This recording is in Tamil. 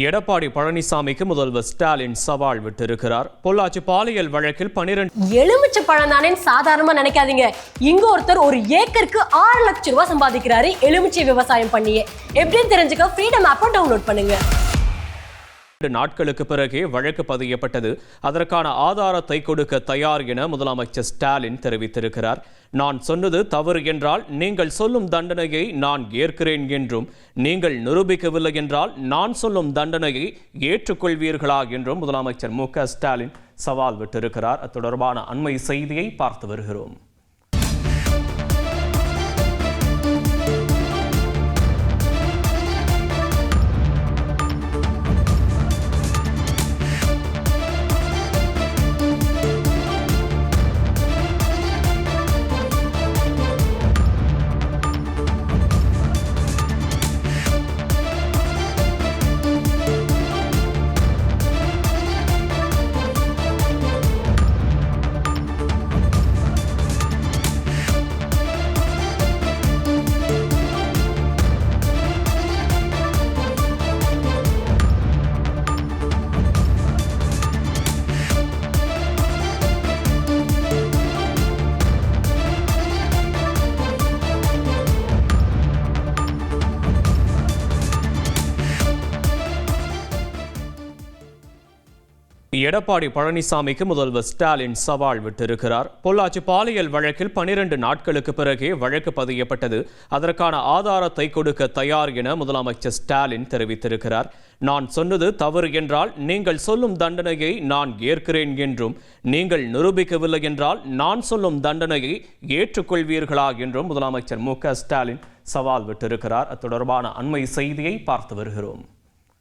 எடப்பாடி பழனிசாமிக்கு முதல்வர் ஸ்டாலின் சவால் விட்டிருக்கிறார். பொள்ளாச்சி பாலியல் வழக்கில் 12 எலுமிச்சை பழம் தானே சாதாரணமா நினைக்காதீங்க. இங்க ஒருத்தர் ஒரு ஏக்கருக்கு 6 லட்சம் ரூபாய் சம்பாதிக்கிறாரு எலுமிச்சை விவசாயம் பண்ணியே. எப்படின்னு தெரிஞ்சுக்க ஃப்ரீடம் ஆப்பை டவுன்லோட் பண்ணுங்க. 2 நாட்களுக்கு பிறகே வழக்கு பதியப்பட்டது. அதற்கான ஆதாரத்தை கொடுக்க தயார் என முதலமைச்சர் ஸ்டாலின் தெரிவித்திருக்கிறார். நான் சொன்னது தவறு என்றால் நீங்கள் சொல்லும் தண்டனையை நான் ஏற்கிறேன் என்றும், நீங்கள் நிரூபிக்கவில்லை என்றால் நான் சொல்லும் தண்டனையை ஏற்றுக்கொள்வீர்களா என்றும் முதலமைச்சர் மு.க. ஸ்டாலின் சவால் விட்டிருக்கிறார். அது தொடர்பான அண்மை செய்தியை பார்த்து வருகிறோம். எடப்பாடி பழனிசாமிக்கு முதல்வர் ஸ்டாலின் சவால் விட்டிருக்கிறார். பொள்ளாச்சி பாலியல் வழக்கில் 12 நாட்களுக்கு பிறகே வழக்கு பதியப்பட்டது. அதற்கான ஆதாரத்தை கொடுக்க தயார் என முதலமைச்சர் ஸ்டாலின் தெரிவித்திருக்கிறார். நான் சொன்னது தவறு என்றால் நீங்கள் சொல்லும் தண்டனையை நான் ஏற்கிறேன் என்றும், நீங்கள் நிரூபிக்கவில்லை என்றால் நான் சொல்லும் தண்டனையை ஏற்றுக்கொள்வீர்களா என்றும் முதலமைச்சர் மு.க. ஸ்டாலின் சவால் விட்டிருக்கிறார். அது தொடர்பான அண்மை செய்தியை பார்த்து வருகிறோம்.